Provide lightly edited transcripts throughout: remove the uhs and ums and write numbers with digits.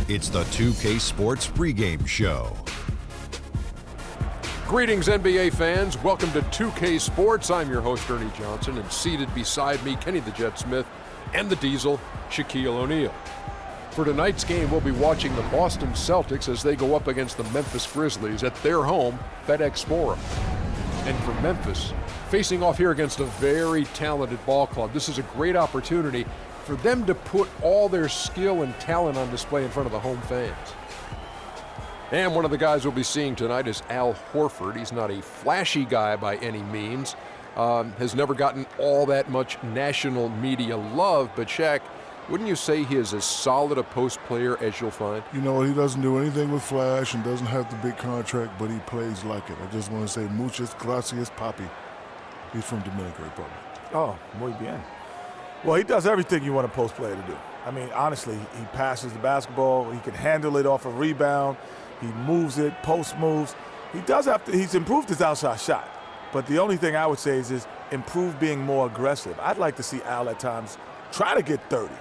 It's the 2K Sports pregame show. Greetings, NBA fans. Welcome to 2K Sports. I'm your host, Ernie Johnson, and seated beside me, Kenny the Jet Smith, and the Diesel, Shaquille O'Neal. For tonight's game, we'll be watching the Boston Celtics as they go up against the Memphis Grizzlies at their home, FedEx Forum. And for Memphis, facing off here against a very talented ball club, this is a great opportunity for them to put all their skill and talent on display in front of the home fans. And one of the guys we'll be seeing tonight is Al Horford. He's not a flashy guy by any means, has never gotten all that much national media love, but Shaq, wouldn't you say he is as solid a post player as you'll find? You know, he doesn't do anything with flash and doesn't have the big contract, but he plays like it. I just want to say muchas gracias, papi. He's from Dominican Republic. Oh, muy bien. Well, he does everything you want a post player to do. I mean, honestly, he passes the basketball. He can handle it off a rebound. He moves it, post moves. He's improved his outside shot. But the only thing I would say is improve being more aggressive. I'd like to see Al at times try to get 30.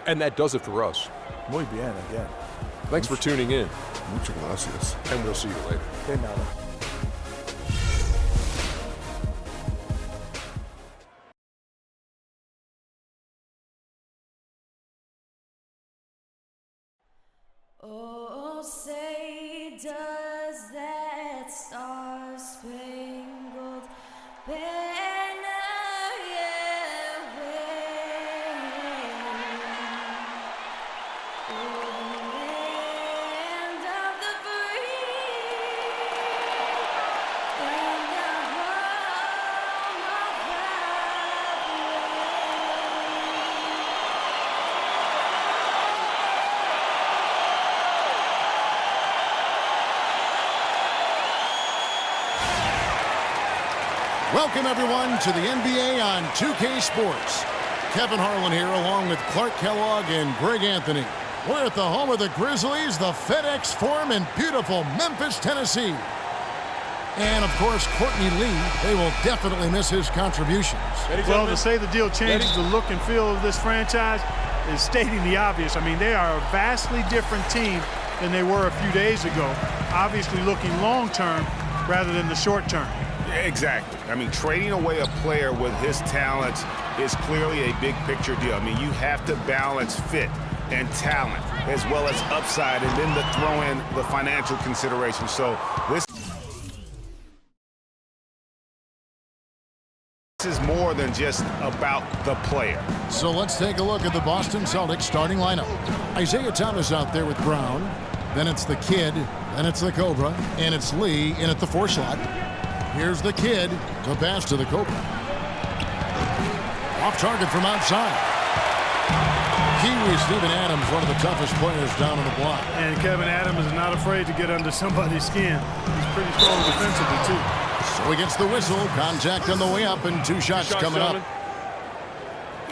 And that does it for us. Muy bien, again. Thanks for tuning in. Muchas gracias. And we'll see you later. De nada. Oh, say does that star-spangled banner yet wave o'er the land of the free and the home of the Welcome, everyone, to the NBA on 2K Sports. Kevin Harlan here, along with Clark Kellogg and Greg Anthony. We're at the home of the Grizzlies, the FedEx Forum in beautiful Memphis, Tennessee. And, of course, Courtney Lee. They will definitely miss his contributions. Well, to say the deal changes the look and feel of this franchise is stating the obvious. I mean, they are a vastly different team than they were a few days ago, obviously looking long-term rather than the short-term. Exactly. I mean, trading away a player with his talents is clearly a big picture deal. I mean, you have to balance fit and talent as well as upside, and then to throw in the financial consideration. So this is more than just about the player. So let's take a look at the Boston Celtics starting lineup. Isaiah Thomas out there with Brown. Then it's the Kid. Then it's the Cobra. And it's Lee in at the 4 slot. Here's the Kid to pass to the Cobra. Off target from outside. Kiwi Steven Adams, one of the toughest players down on the block. And Kevin Adams is not afraid to get under somebody's skin. He's pretty strong defensively, too. So he gets the whistle. Contact on the way up and 2 shots coming up.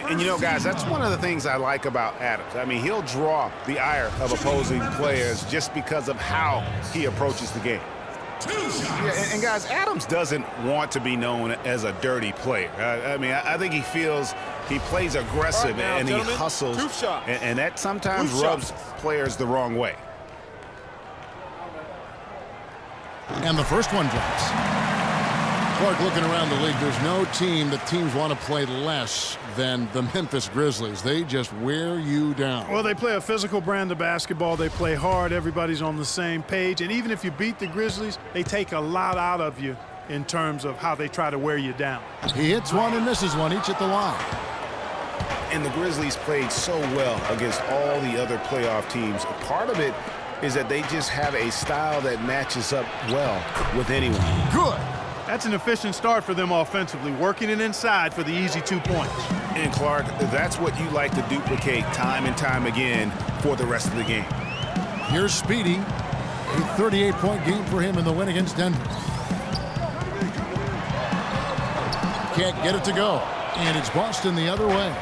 And, you know, guys, that's one of the things I like about Adams. I mean, he'll draw the ire of opposing players just because of how he approaches the game. Yeah, and guys, Adams doesn't want to be known as a dirty player. I mean, I think he feels he plays aggressive and he hustles, and that sometimes rubs players the wrong way. And the first one drops. Clark, looking around the league, there's no team that teams want to play less than the Memphis Grizzlies. They just wear you down. Well, they play a physical brand of basketball. They play hard. Everybody's on the same page. And even if you beat the Grizzlies, they take a lot out of you in terms of how they try to wear you down. He hits one and misses one, each at the line. And the Grizzlies played so well against all the other playoff teams. Part of it is that they just have a style that matches up well with anyone. Good. That's an efficient start for them offensively, working it inside for the easy 2 points. And, Clark, that's what you like to duplicate time and time again for the rest of the game. Here's Speedy. A 38-point game for him in the win against Denver. Can't get it to go. And it's Boston the other way.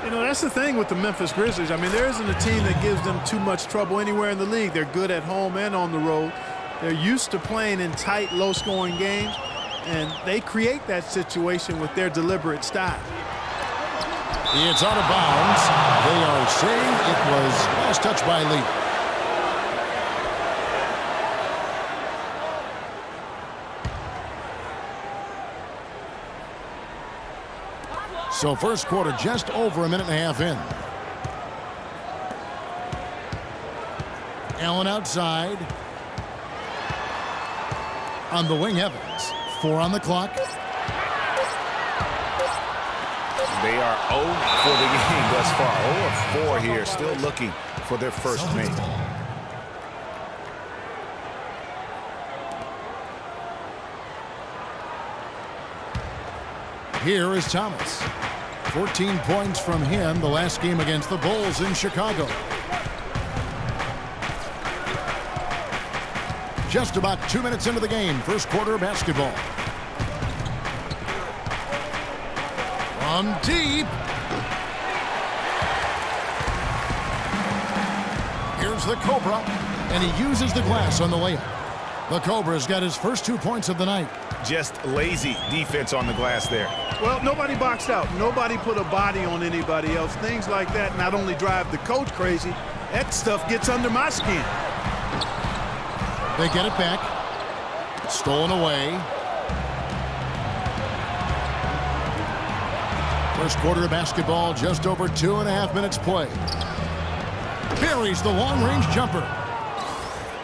You know, that's the thing with the Memphis Grizzlies. I mean, there isn't a team that gives them too much trouble anywhere in the league. They're good at home and on the road. They're used to playing in tight, low-scoring games, and they create that situation with their deliberate style. It's out of bounds. They are saying it was last touch by Lee. So first quarter just over a minute and a half in. Allen outside. On the wing, Evans. 4 on the clock. They are 0 for the game thus far. 0 of 4 here, still looking for their first make. Here is Thomas. 14 points from him the last game against the Bulls in Chicago. Just about 2 minutes into the game, first quarter of basketball. From deep. Here's the Cobra, and he uses the glass on the layup. The Cobra's got his first 2 points of the night. Just lazy defense on the glass there. Well, nobody boxed out. Nobody put a body on anybody else. Things like that not only drive the coach crazy, that stuff gets under my skin. They get it back. Stolen away. First quarter of basketball, just over 2.5 minutes play. Buries the long-range jumper.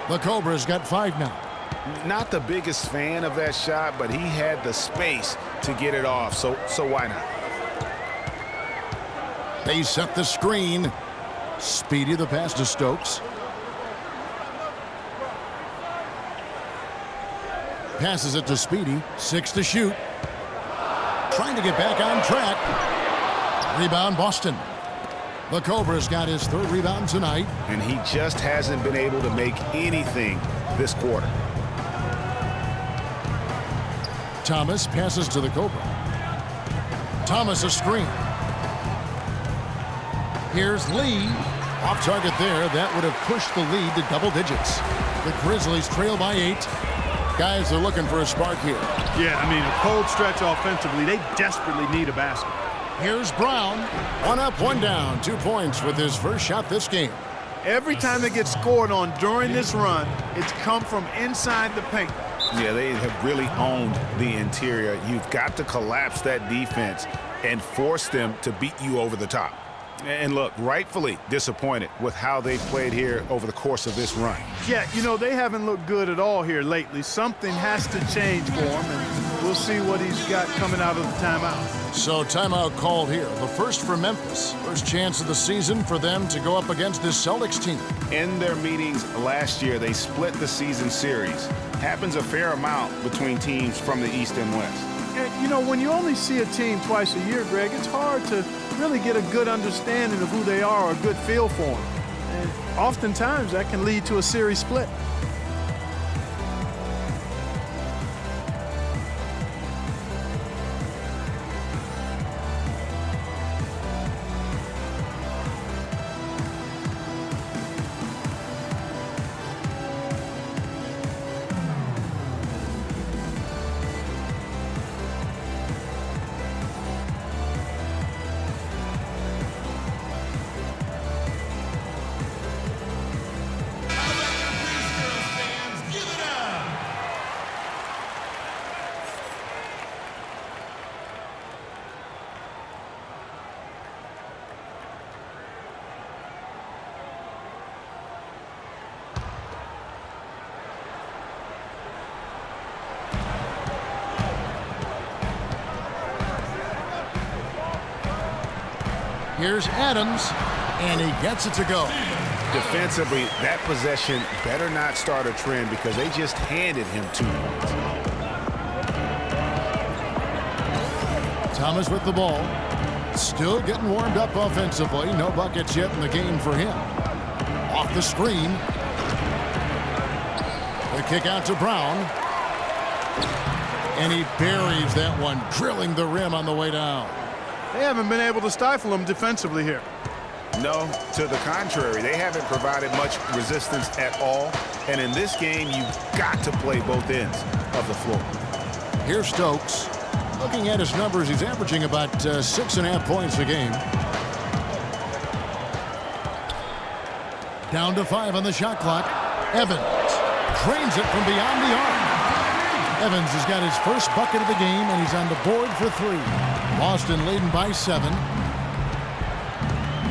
The Cobra's got 5 now. Not the biggest fan of that shot, but he had the space to get it off, so why not? They set the screen. Speedy the pass to Stokes. Passes it to Speedy. 6 to shoot. Trying to get back on track. Rebound Boston. The Cobra's got his 3rd rebound tonight. And he just hasn't been able to make anything this quarter. Thomas passes to the Cobra. Thomas a screen. Here's Lee. Off target there. That would have pushed the lead to double digits. The Grizzlies trail by 8. Guys are looking for a spark here. Yeah, I mean, a cold stretch offensively. They desperately need a basket. Here's Brown. 1 up, 1 down. 2 points with his first shot this game. Every time they get scored on during this run, it's come from inside the paint. Yeah, they have really owned the interior. You've got to collapse that defense and force them to beat you over the top. And look, rightfully disappointed with how they played here over the course of this run. Yeah, you know, they haven't looked good at all here lately. Something has to change for him, and we'll see what he's got coming out of the timeout. So timeout called here. The first for Memphis. First chance of the season for them to go up against this Celtics team. In their meetings last year, they split the season series. Happens a fair amount between teams from the East and West. And, you know, when you only see a team twice a year, Greg, it's hard to really get a good understanding of who they are or a good feel for them. And oftentimes that can lead to a series split. Here's Adams, and he gets it to go. Defensively, that possession better not start a trend because they just handed him 2 points. Thomas with the ball. Still getting warmed up offensively. No buckets yet in the game for him. Off the screen. The kick out to Brown. And he buries that one, drilling the rim on the way down. They haven't been able to stifle them defensively here. No, to the contrary. They haven't provided much resistance at all. And in this game, you've got to play both ends of the floor. Here's Stokes. Looking at his numbers, he's averaging about 6.5 points a game. Down to 5 on the shot clock. Evans drains it from beyond the arc. Evans has got his first bucket of the game, and he's on the board for 3. Boston leading by 7.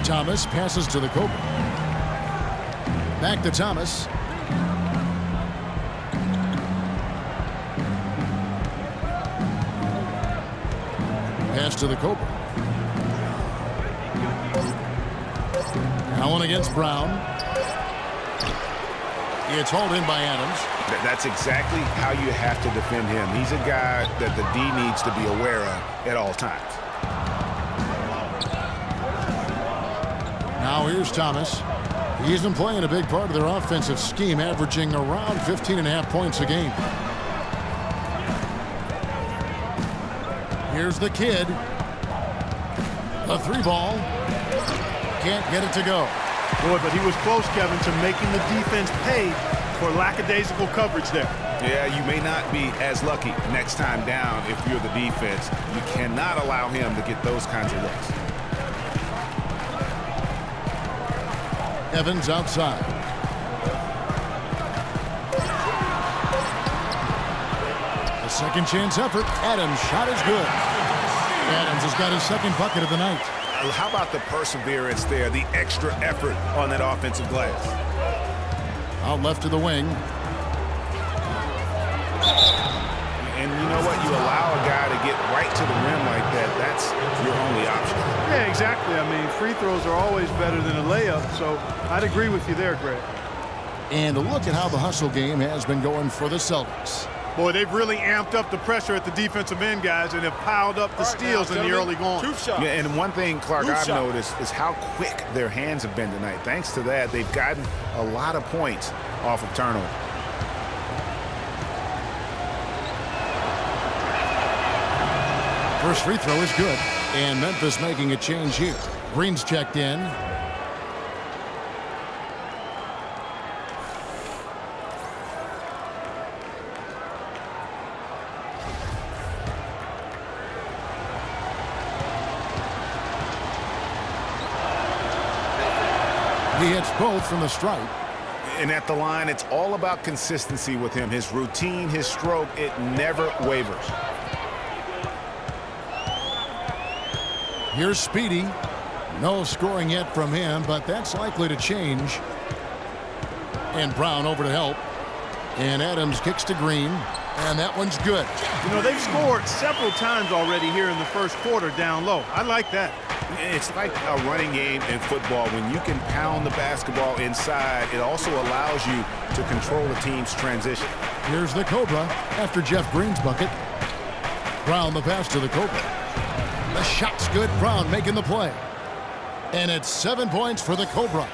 Thomas passes to the Cobra. Back to Thomas. Pass to the Cobra. Allen against Brown. It's hauled in by Adams. That's exactly how you have to defend him. He's a guy that the D needs to be aware of at all times. Now here's Thomas. He's been playing a big part of their offensive scheme, averaging around 15.5 points a game. Here's the kid. A 3-ball. Can't get it to go. Boy, but he was close, Kevin, to making the defense pay for lackadaisical coverage there. Yeah, you may not be as lucky next time down if you're the defense. You cannot allow him to get those kinds of looks. Evans outside. A second chance effort. Adams' shot is good. Adams has got his second bucket of the night. How about the perseverance there, the extra effort on that offensive glass? Out left to the wing. And you know what? You allow a guy to get right to the rim like that, that's your only option. Yeah, exactly. I mean, free throws are always better than a layup, so I'd agree with you there, Greg. And a look at how the hustle game has been going for the Celtics. Boy, they've really amped up the pressure at the defensive end, guys, and have piled up the steals in the early going. Yeah, and one thing, Clark, I've noticed is how quick their hands have been tonight. Thanks to that, they've gotten a lot of points off of turnover. First free throw is good. And Memphis making a change here. Green's checked in. He hits both from the stripe. And at the line, it's all about consistency with him. His routine, his stroke, it never wavers. Here's Speedy. No scoring yet from him, but that's likely to change. And Brown over to help. And Adams kicks to Green. And that one's good. You know, they've scored several times already here in the first quarter down low. I like that. It's like a running game in football. When you can pound the basketball inside, it also allows you to control the team's transition. Here's the Cobra after Jeff Green's bucket. Brown the pass to the Cobra. The shot's good. Brown making the play. And it's 7 points for the Cobra.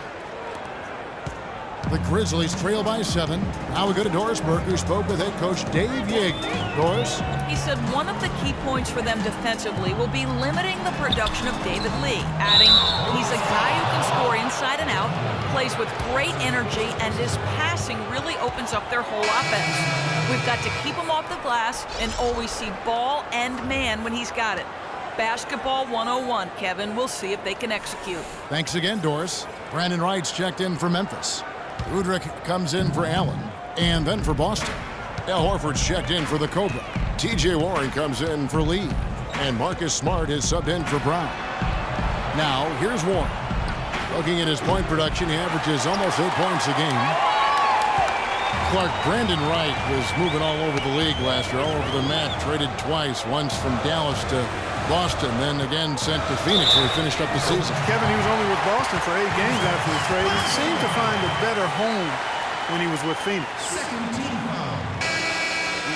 The Grizzlies trail by 7. Now we go to Doris Burke, who spoke with head coach Dave Yig. Doris? He said one of the key points for them defensively will be limiting the production of David Lee, adding he's a guy who can score inside and out, plays with great energy, and his passing really opens up their whole offense. We've got to keep him off the glass and always see ball and man when he's got it. Basketball 101, Kevin. We'll see if they can execute. Thanks again, Doris. Brandon Wright's checked in for Memphis. Udrich comes in for Allen, and then for Boston. Al Horford's checked in for the Cobra. T.J. Warren comes in for Lee, and Marcus Smart is subbed in for Brown. Now, here's Warren. Looking at his point production, he averages almost 8 points a game. Clark, Brandon Wright was moving all over the league last year, all over the map, traded twice, once from Dallas to Boston, then again sent to Phoenix where he finished up the season. Kevin, he was only with Boston for 8 games after the trade. He seemed to find a better home when he was with Phoenix.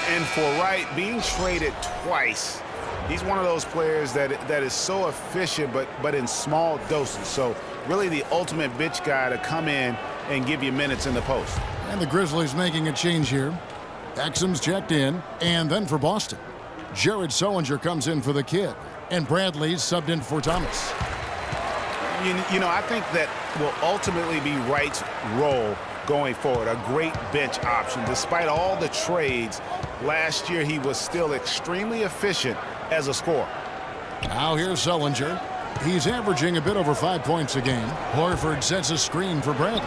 And for Wright, being traded twice, he's one of those players that is so efficient but in small doses. So really the ultimate bench guy to come in and give you minutes in the post. And the Grizzlies making a change here. Exum's checked in, and then for Boston. Jared Sullinger comes in for the kid, and Bradley's subbed in for Thomas. You know, I think that will ultimately be Wright's role going forward, a great bench option. Despite all the trades, last year he was still extremely efficient as a scorer. Now here's Sullinger. He's averaging a bit over 5 points a game. Horford sets a screen for Bradley.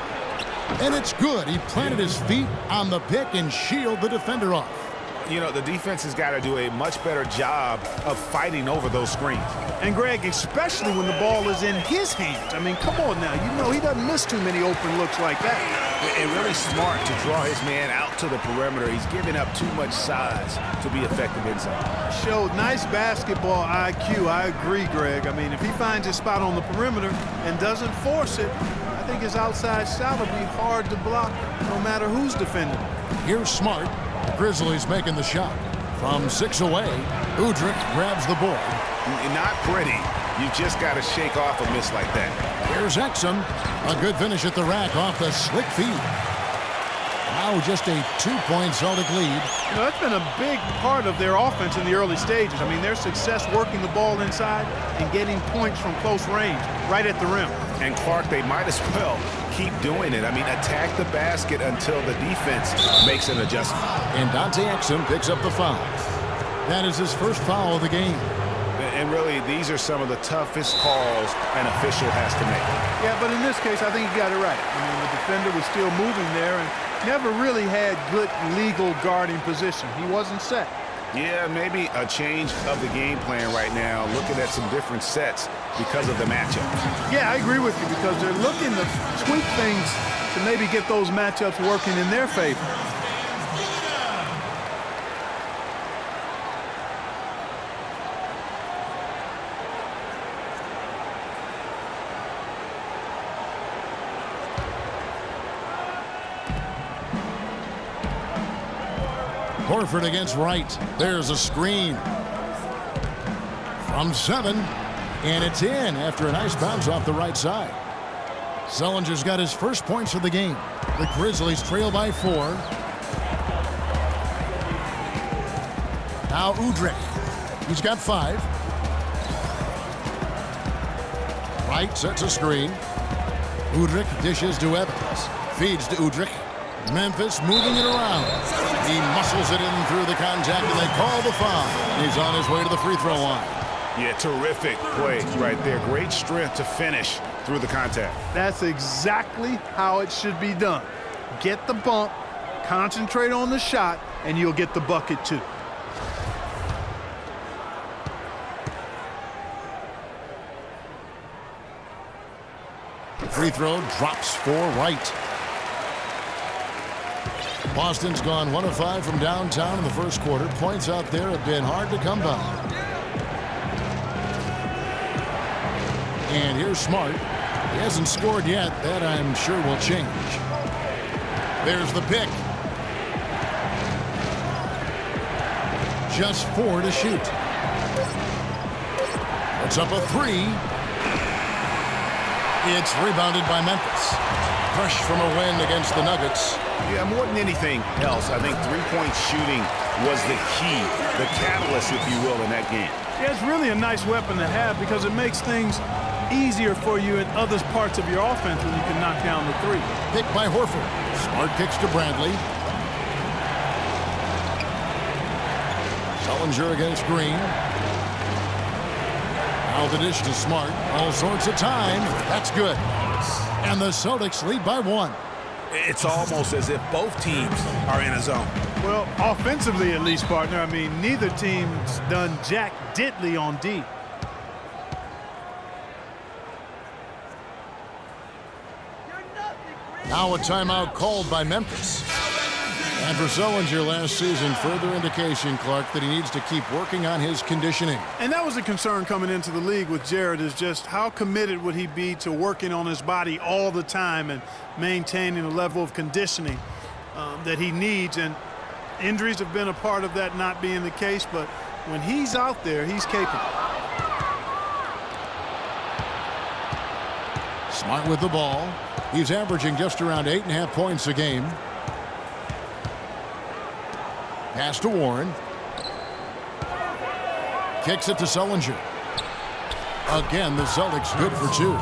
And it's good. He planted his feet on the pick and shielded the defender off. You know, the defense has got to do a much better job of fighting over those screens. And Greg, especially when the ball is in his hands. I mean, come on now. You know he doesn't miss too many open looks like that. And really smart to draw his man out to the perimeter. He's giving up too much size to be effective inside. Showed nice basketball IQ. I agree, Greg. I mean, if he finds his spot on the perimeter and doesn't force it, I think his outside shot will be hard to block no matter who's defending. Here's Smart. Grizzlies making the shot. From 6 away, Udrih grabs the board. Not pretty. You just got to shake off a miss like that. Here's Exum. A good finish at the rack off the slick feed. Now just a 2-point Celtic lead. You know, that's been a big part of their offense in the early stages. I mean, their success working the ball inside and getting points from close range, right at the rim. And Clark, they might as well keep doing it. I mean, attack the basket until the defense makes an adjustment. And Dante Exum picks up the foul. That is his first foul of the game. And really, these are some of the toughest calls an official has to make. Yeah, but in this case, I think he got it right. I mean, the defender was still moving there and never really had good legal guarding position. He wasn't set. Yeah, maybe a change of the game plan right now, looking at some different sets because of the matchup. Yeah, I agree with you because they're looking to tweak things to maybe get those matchups working in their favor. Horford against Wright. There's a screen. From 7. And it's in after a nice bounce off the right side. Sullinger's got his first points of the game. The Grizzlies trail by 4. Now Udrih. He's got 5. Wright sets a screen. Udrih dishes to Evans. Feeds to Udrih. Memphis moving it around. He muscles it in through the contact, and they call the foul. He's on his way to the free throw line. Yeah, terrific play right there. Great strength to finish through the contact. That's exactly how it should be done. Get the bump, concentrate on the shot, and you'll get the bucket too. Free throw drops for Wright. Boston's gone 1 of 5 from downtown in the first quarter. Points out there have been hard to come by. And here's Smart. He hasn't scored yet. That I'm sure will change. There's the pick. Just 4 to shoot. Puts up a 3. It's rebounded by Memphis. Fresh from a win against the Nuggets. Yeah, more than anything else, I think three-point shooting was the key, the catalyst, if you will, in that game. Yeah, it's really a nice weapon to have because it makes things easier for you in other parts of your offense when you can knock down the 3. Picked by Horford. Smart kicks to Bradley. Sullinger against Green. Now the dish to Smart. All sorts of time. That's good. And the Celtics lead by 1. It's almost as if both teams are in a zone. Well, offensively at least, partner. I mean, neither team's done jack diddly on D. Now a timeout called by Memphis. And for Sullinger last season, further indication, Clark, that he needs to keep working on his conditioning. And that was a concern coming into the league with Jared, is just how committed would he be to working on his body all the time and maintaining a level of conditioning that he needs. And injuries have been a part of that not being the case, but when he's out there, he's capable. Smart with the ball. He's averaging just around 8.5 points a game. Pass to Warren. Kicks it to Sullinger. Again, the Celtics good for 2.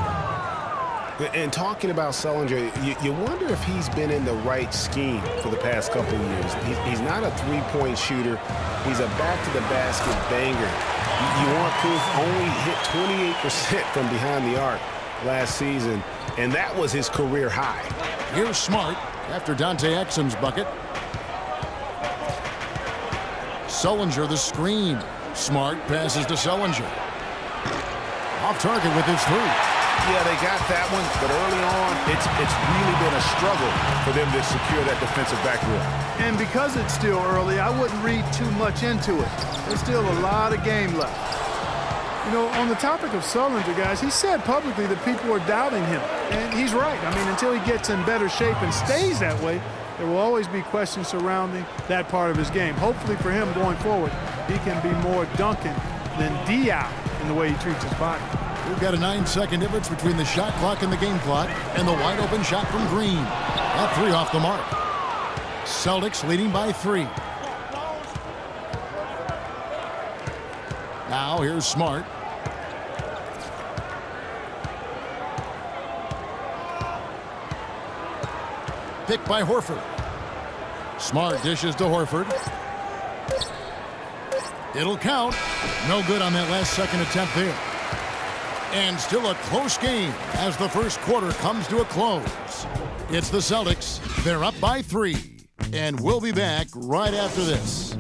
And talking about Sullinger, you wonder if he's been in the right scheme for the past couple of years. He's not a three-point shooter. He's a back-to-the-basket banger. You want proof, only hit 28% from behind the arc last season, and that was his career high. Here's Smart after Dante Exum's bucket. Sullinger the screen. Smart passes to Sullinger. Off target with his three. Yeah, they got that one, but early on, it's really been a struggle for them to secure that defensive backboard. And because it's still early, I wouldn't read too much into it. There's still a lot of game left. You know, on the topic of Sullinger, guys, he said publicly that people are doubting him. And he's right. I mean, until he gets in better shape and stays that way, there will always be questions surrounding that part of his game. Hopefully for him going forward, he can be more Duncan than Diop in the way he treats his body. We've got a 9-second difference between the shot clock and the game clock, and the wide open shot from Green. That three off the mark. Celtics leading by 3. Now here's Smart. Picked by Horford. Smart dishes to Horford. It'll count. No good on that last second attempt there. And still a close game as the first quarter comes to a close. It's the Celtics. They're up by 3. And we'll be back right after this.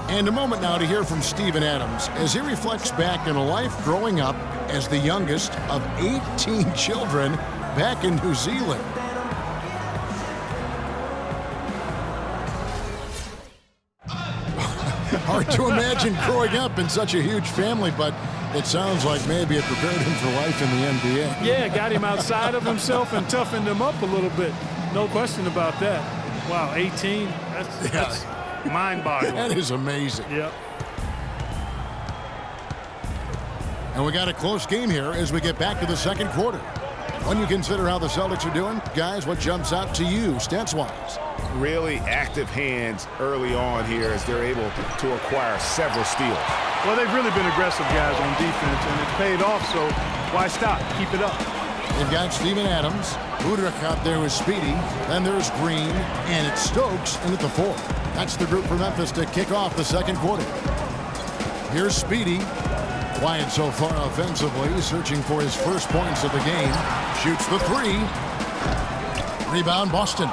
And a moment now to hear from Steven Adams as he reflects back on a life growing up as the youngest of 18 children back in New Zealand. Hard to imagine growing up in such a huge family, but it sounds like maybe it prepared him for life in the NBA. Yeah, got him outside of himself and toughened him up a little bit. No question about that. Wow, 18? That's mind-boggling. That is amazing. Yep. And we got a close game here as we get back to the second quarter. When you consider how the Celtics are doing, guys, what jumps out to you stats-wise? Really active hands early on here as they're able to acquire several steals. Well, they've really been aggressive, guys, on defense, and it's paid off, so why stop? Keep it up. They've got Steven Adams, Udrich out there with Speedy, then there's Green, and it's Stokes in at the 4. That's the group for Memphis to kick off the second quarter. Here's Speedy. Quiet so far offensively, searching for his first points of the game. Shoots the 3. Rebound Boston.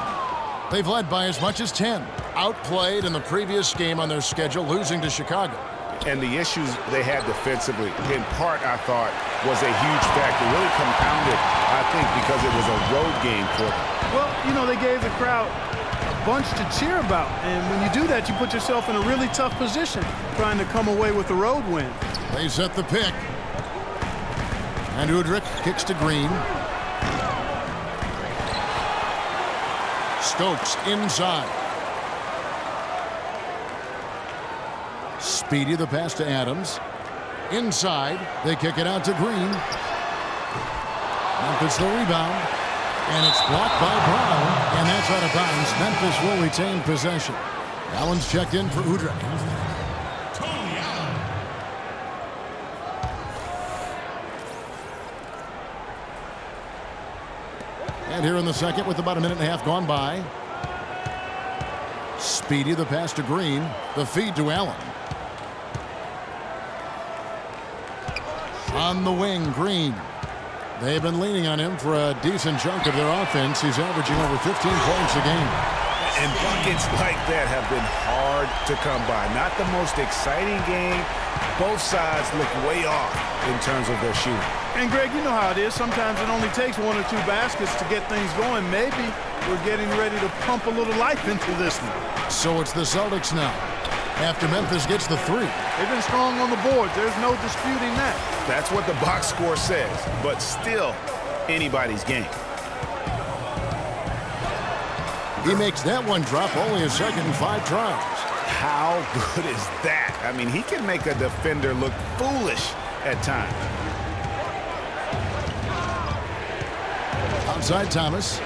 They've led by as much as 10. Outplayed in the previous game on their schedule, losing to Chicago. And the issues they had defensively, in part, I thought, was a huge factor. Really compounded, I think, because it was a road game for them. Well, you know, they gave the crowd a bunch to cheer about. And when you do that, you put yourself in a really tough position trying to come away with a road win. They set the pick. And Udrich kicks to Green. Stokes inside. Speedy the pass to Adams. Inside, they kick it out to Green. Memphis the rebound. And it's blocked by Brown. And that's out of bounds. Memphis will retain possession. Allen's checked in for Udrich. And here in the second with about a minute and a half gone by. Speedy the pass to Green. The feed to Allen. On the wing, Green. They've been leaning on him for a decent chunk of their offense. He's averaging over 15 points a game. And buckets like that have been hard to come by. Not the most exciting game. Both sides look way off in terms of their shooting. And, Greg, you know how it is. Sometimes it only takes 1 or 2 baskets to get things going. Maybe we're getting ready to pump a little life into this one. So it's the Celtics now. After Memphis gets the 3. They've been strong on the board. There's no disputing that. That's what the box score says, but still anybody's game. He makes that one drop only a second in 5 tries. How good is that? I mean, he can make a defender look foolish at times. Outside Thomas.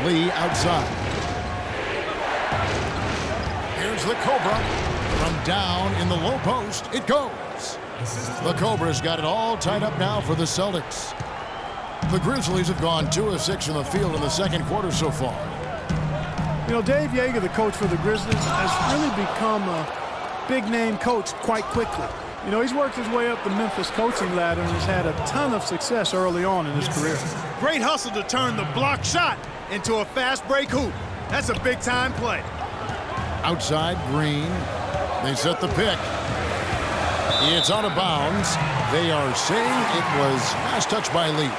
Lee outside. Here's the Cobra. From down in the low post, it goes. The Cobra's got it all tied up now for the Celtics. The Grizzlies have gone 2 of 6 from the field in the second quarter so far. You know, Dave Yeager, the coach for the Grizzlies, has really become a big-name coach quite quickly. You know, he's worked his way up the Memphis coaching ladder and has had a ton of success early on in his career. Great hustle to turn the block shot into a fast break hoop. That's a big-time play. Outside, Green. They set the pick. It's out of bounds. They are saying it was last touch by Lee.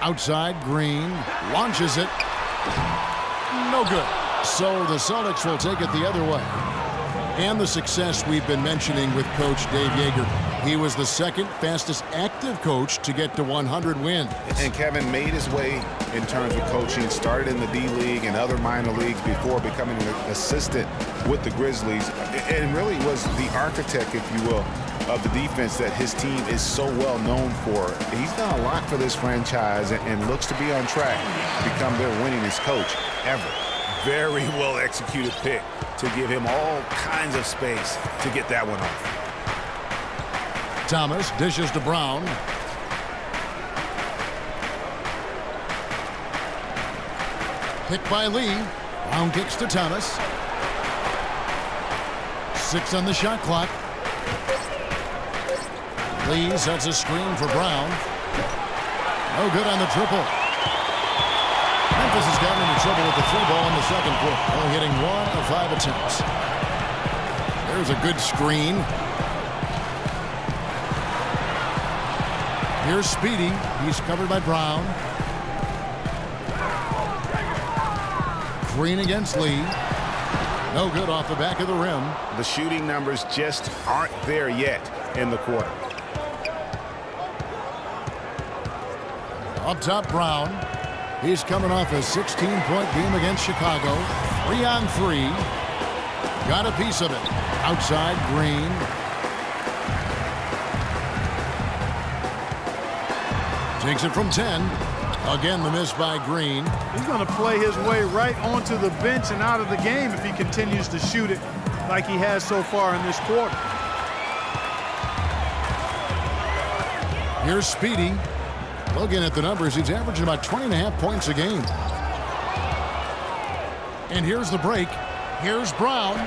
Outside, Green launches it. No good. So the Celtics will take it the other way. And the success we've been mentioning with Coach Dave Yeager. He was the second fastest active coach to get to 100 wins. And Kevin made his way in terms of coaching, started in the D-League and other minor leagues before becoming an assistant with the Grizzlies, and really was the architect, if you will, of the defense that his team is so well known for. He's done a lot for this franchise and looks to be on track to become their winningest coach ever. Very well executed pick to give him all kinds of space to get that one off. Thomas dishes to Brown. Pick by Lee. Brown kicks to Thomas. 6 on the shot clock. Lee sets a screen for Brown. No good on the triple. Memphis has gotten into trouble with the free ball in the second quarter, only hitting 1 of 5 attempts. There's a good screen. Here's Speedy. He's covered by Brown. Green against Lee. No good off the back of the rim. The shooting numbers just aren't there yet in the quarter. Up top, Brown. He's coming off a 16-point game against Chicago. 3-on-3. Got a piece of it. Outside, Green. Takes it from 10. Again, the miss by Green. He's going to play his way right onto the bench and out of the game if he continues to shoot it like he has so far in this quarter. Here's Speedy. Looking at the numbers, he's averaging about 20.5 points a game. And here's the break. Here's Brown.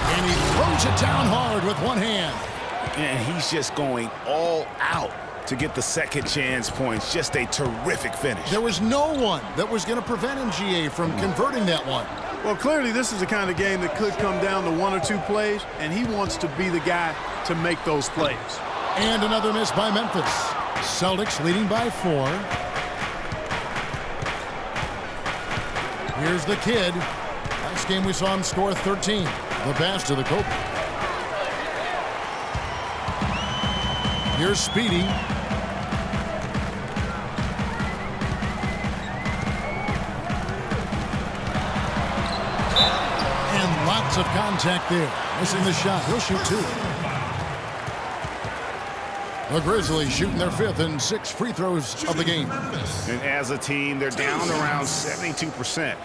And he throws it down hard with one hand. And he's just going all out to get the second chance points. Just a terrific finish. There was no one that was going to prevent MGA from converting that one. Well, clearly this is the kind of game that could come down to 1 or 2 plays, and he wants to be the guy to make those plays. And another miss by Memphis. Celtics leading by 4. Here's the kid. Last game we saw him score 13. The pass to the Kobe. Here's Speedy. And lots of contact there. Missing the shot. He'll shoot 2. The Grizzlies shooting their 5th and 6th free throws of the game. And as a team, they're down around 72%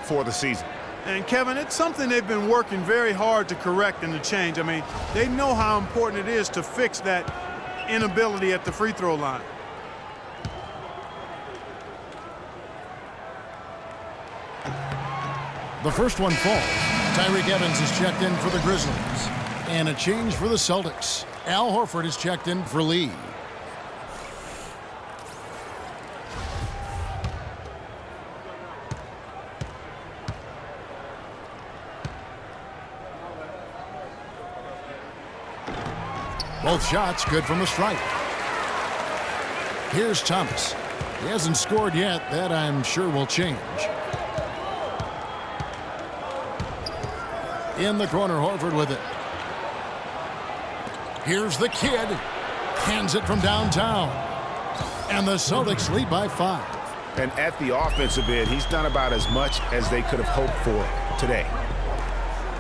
for the season. And Kevin, it's something they've been working very hard to correct and to change. I mean, they know how important it is to fix that inability at the free throw line. The first one falls. Tyreke Evans is checked in for the Grizzlies. And a change for the Celtics. Al Horford is checked in for Lee. Both shots good from the stripe. Here's Thomas. He hasn't scored yet. That, I'm sure, will change. In the corner, Horford with it. Here's the kid. Hands it from downtown. And the Celtics lead by 5. And at the offensive end, he's done about as much as they could have hoped for today.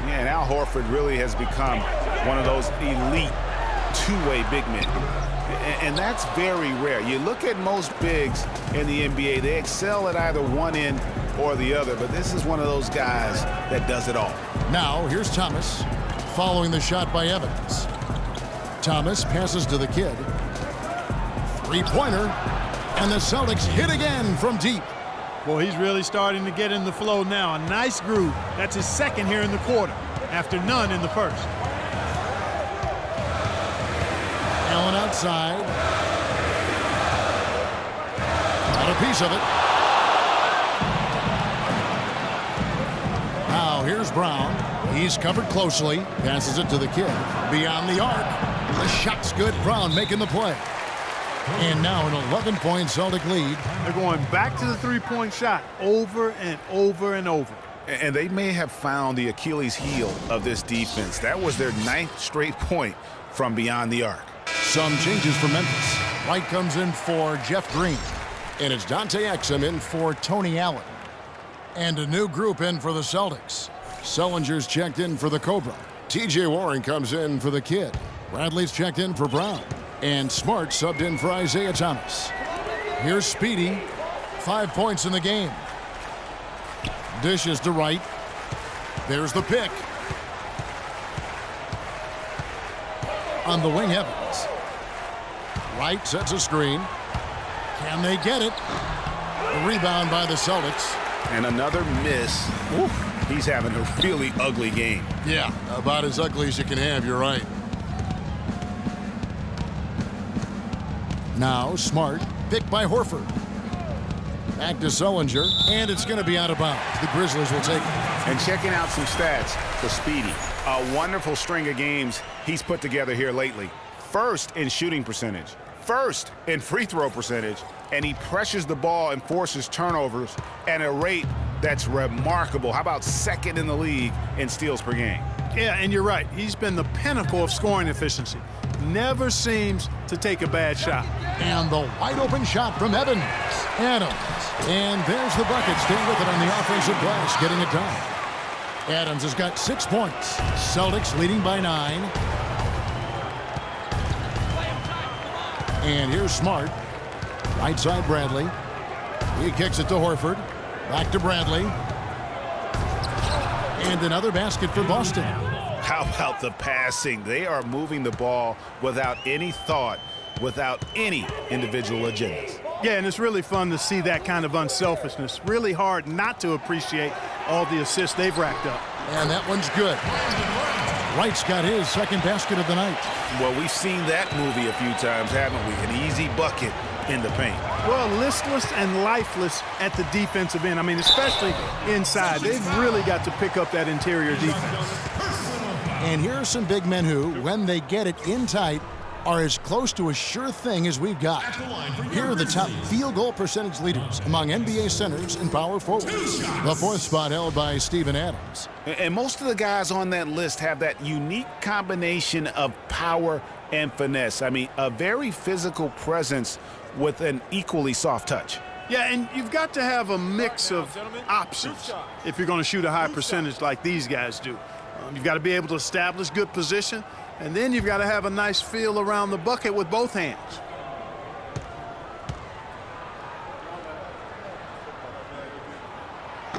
Yeah, and Al Horford really has become one of those elite two-way big men. And that's very rare. You look at most bigs in the NBA, they excel at either one end or the other, but this is one of those guys that does it all. Now, here's Thomas following the shot by Evans. Thomas passes to the kid. Three-pointer. And the Celtics hit again from deep. Well, he's really starting to get in the flow now. A nice groove. That's his second here in the quarter, after none in the first. Allen outside. Got a piece of it. Now here's Brown. He's covered closely. Passes it to the kid. Beyond the arc. The shot's good. Brown making the play. And now an 11-point Celtic lead. They're going back to the three-point shot over and over and over. And they may have found the Achilles heel of this defense. That was their 9th straight point from beyond the arc. Some changes for Memphis. White comes in for Jeff Green. And it's Dante Exum in for Tony Allen. And a new group in for the Celtics. Sullinger's checked in for the Cobra. TJ Warren comes in for the kid. Bradley's checked in for Brown. And Smart subbed in for Isaiah Thomas. Here's Speedy. 5 points in the game. Dishes to Wright. There's the pick. On the wing, Evans. Wright sets a screen. Can they get it? A rebound by the Celtics. And another miss. Ooh, he's having a really ugly game. Yeah, about as ugly as you can have, you're right. Now Smart, picked by Horford. Back to Sullinger, and it's going to be out of bounds. The Grizzlies will take it. And checking out some stats for Speedy. A wonderful string of games he's put together here lately. First in shooting percentage, first in free throw percentage, and he pressures the ball and forces turnovers at a rate that's remarkable. How about second in the league in steals per game? Yeah, and you're right. He's been the pinnacle of scoring efficiency. Never seems to take a bad shot. And the wide open shot from Evans. Adams. And there's the bucket. Staying with it on the offensive glass, getting it done. Adams has got 6 points. Celtics leading by 9. And here's Smart. Right side Bradley. He kicks it to Horford. Back to Bradley. And another basket for Boston. How about the passing? They are moving the ball without any thought, without any individual agendas. Yeah, and it's really fun to see that kind of unselfishness. Really hard not to appreciate all the assists they've racked up. And that one's good. Wright's got his second basket of the night. Well, we've seen that movie a few times, haven't we? An easy bucket in the paint. Well, listless and lifeless at the defensive end. I mean, especially inside. They've really got to pick up that interior defense. And here are some big men who, when they get it in tight, are as close to a sure thing as we've got. Here are the top field goal percentage leaders among NBA centers and power forwards. The 4th spot held by Steven Adams. And most of the guys on that list have that unique combination of power and finesse. I mean, a very physical presence with an equally soft touch. Yeah, and you've got to have a mix of options if you're going to shoot a high percentage like these guys do. You've got to be able to establish good position, and then you've got to have a nice feel around the bucket with both hands.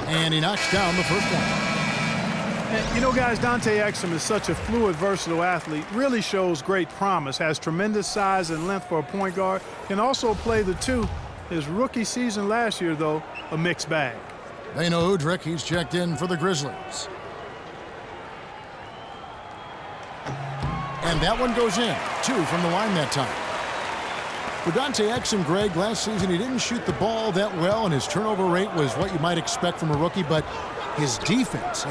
And he knocks down the first one. And, you know, guys, Dante Exum is such a fluid, versatile athlete, really shows great promise, has tremendous size and length for a point guard, can also play the two. His rookie season last year, though, a mixed bag. They know Udrich. He's checked in for the Grizzlies. And that one goes in. 2 from the line that time. For Dante Exum, Greg, last season he didn't shoot the ball that well, and his turnover rate was what you might expect from a rookie, but his defense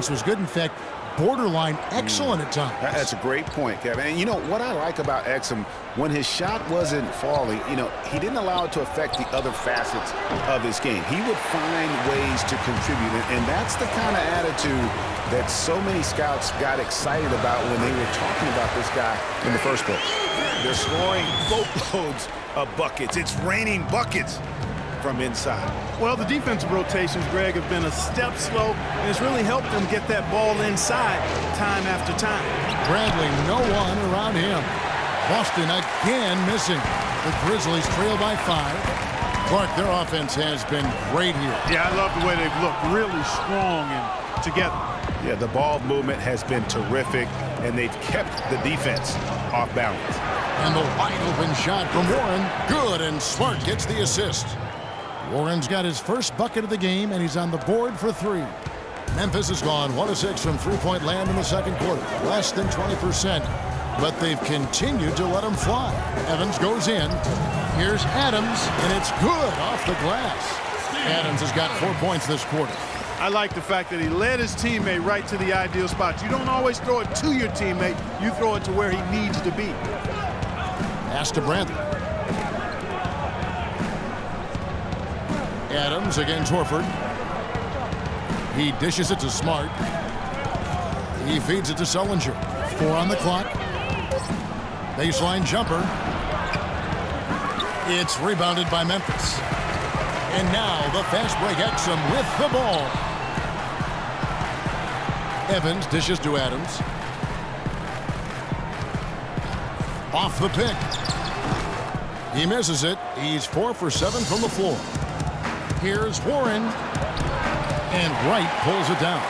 was good. In fact, borderline excellent at times. That's a great point, Kevin. And you know what I like about Exum, when his shot wasn't falling, you know, he didn't allow it to affect the other facets of his game. He would find ways to contribute, and that's the kind of attitude that so many scouts got excited about when they were talking about this guy in the first place. They're scoring boatloads of buckets. It's raining buckets from inside. Well, the defensive rotations, Greg, have been a step slow, and it's really helped them get that ball inside time after time. Bradley, no one around him. Boston again missing. The Grizzlies trail by 5. Clark, their offense has been great here. Yeah, I love the way they've looked, really strong and together. Yeah, the ball movement has been terrific, and they've kept the defense off balance. And the wide open shot from Warren. Good, and Smart gets the assist. Warren's got his first bucket of the game, and he's on the board for 3. Memphis has gone 1 of 6 from three-point land in the second quarter, less than 20%. But they've continued to let him fly. Evans goes in. Here's Adams, and it's good off the glass. Adams has got 4 points this quarter. I like the fact that he led his teammate right to the ideal spot. You don't always throw it to your teammate. You throw it to where he needs to be. Pass to Bradley. Adams against Horford. He dishes it to Smart. He feeds it to Sullinger. 4 on the clock. Baseline jumper. It's rebounded by Memphis. And now the fast break Exum with the ball. Evans dishes to Adams. Off the pick. He misses it. He's 4 for 7 from the floor. Here's Warren. And Wright pulls it down.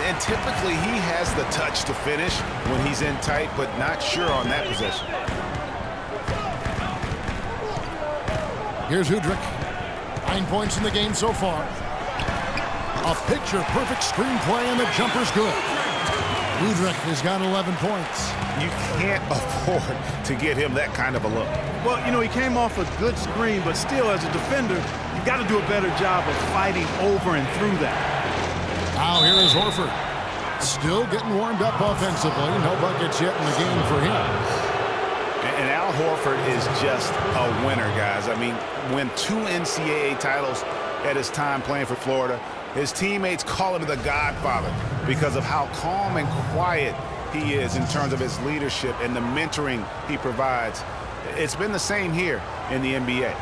And typically he has the touch to finish when he's in tight, but not sure on that possession. Here's Udrich. 9 points in the game so far. A picture-perfect screenplay, and the jumper's good. Udrich has got 11 points. You can't afford to get him that kind of a look. Well, you know, he came off a good screen, but still, as a defender, you've got to do a better job of fighting over and through that. Now here is Horford. Still getting warmed up offensively. No buckets yet in the game for him. And Al Horford is just a winner, guys. I mean, win 2 NCAA titles at his time playing for Florida. His teammates call him the Godfather because of how calm and quiet he is in terms of his leadership and the mentoring he provides. It's been the same here in the NBA.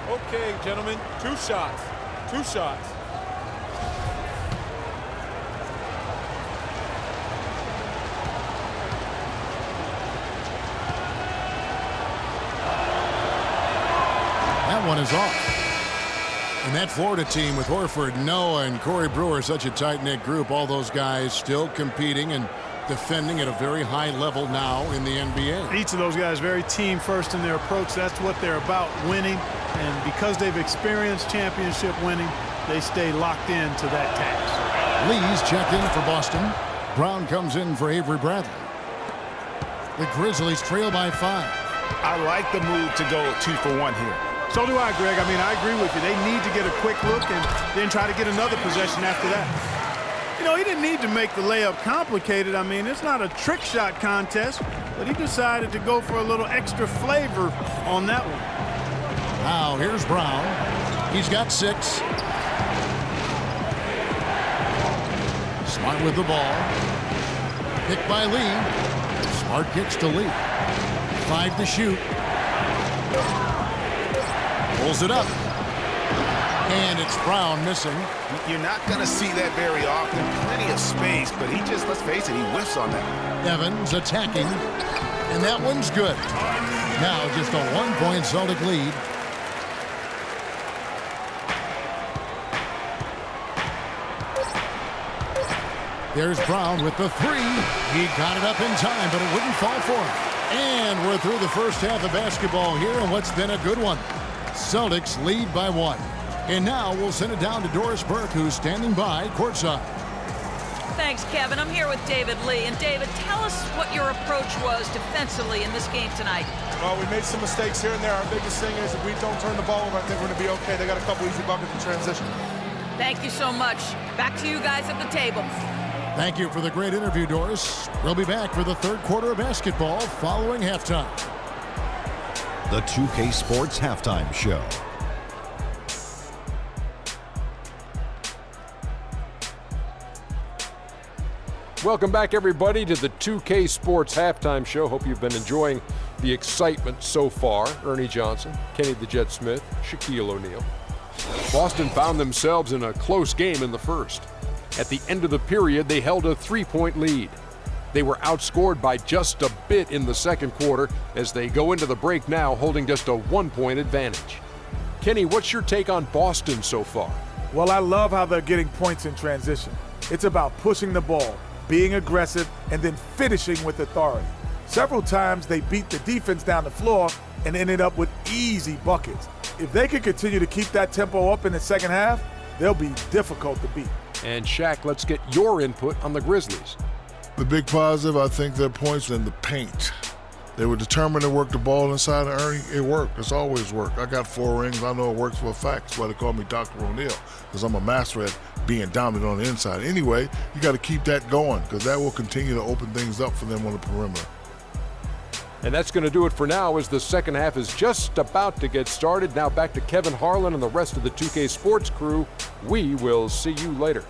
Okay, gentlemen, 2 shots. 2 shots. That one is off. And that Florida team with Horford, Noah, and Corey Brewer, such a tight-knit group. All those guys still competing and defending at a very high level now in the NBA. Each of those guys very team first in their approach. That's what they're about, winning. And because they've experienced championship winning, they stay locked in to that task. Lee's checked in for Boston. Brown comes in for Avery Bradley. The Grizzlies trail by 5. I like the move to go 2 for 1 here. So do I, Greg. I mean, I agree with you. They need to get a quick look and then try to get another possession after that. You know, he didn't need to make the layup complicated. I mean, it's not a trick shot contest, but he decided to go for a little extra flavor on that one. Now, here's Brown. He's got 6. Smart with the ball. Picked by Lee. Smart kicks to Lee. 5 to shoot. Pulls it up. And it's Brown missing. You're not going to see that very often. Plenty of space, but he just, let's face it, he whiffs on that. Evans attacking. And that one's good. Now just a 1-point Celtic lead. There's Brown with the 3. He got it up in time, but it wouldn't fall for him. And we're through the first half of basketball here in what's been a good one. Celtics lead by 1. And now we'll send it down to Doris Burke, who's standing by courtside. Thanks, Kevin. I'm here with David Lee. And David, tell us what your approach was defensively in this game tonight. Well, we made some mistakes here and there. Our biggest thing is if we don't turn the ball over, I think we're going to be okay. They got a couple easy buckets in transition. Thank you so much. Back to you guys at the table. Thank you for the great interview, Doris. We'll be back for the third quarter of basketball following halftime. The 2K Sports Halftime Show. Welcome back, everybody, to the 2K Sports Halftime Show. Hope you've been enjoying the excitement so far. Ernie Johnson, Kenny the Jet Smith, Shaquille O'Neal. Boston found themselves in a close game in the first. At the end of the period, they held a 3-point lead. They were outscored by just a bit in the second quarter as they go into the break now holding just a 1-point advantage. Kenny, what's your take on Boston so far? Well, I love how they're getting points in transition. It's about pushing the ball, being aggressive, and then finishing with authority. Several times they beat the defense down the floor and ended up with easy buckets. If they can continue to keep that tempo up in the second half, they'll be difficult to beat. And Shaq, let's get your input on the Grizzlies. The big positive, I think, their points in the paint. They were determined to work the ball inside of Ernie. It worked. It's always worked. I got 4 rings. I know it works for a fact. That's why they call me Dr. O'Neal, because I'm a master at being dominant on the inside. Anyway, you got to keep that going, because that will continue to open things up for them on the perimeter. And that's going to do it for now, as the second half is just about to get started. Now back to Kevin Harlan and the rest of the 2K Sports crew. We will see you later.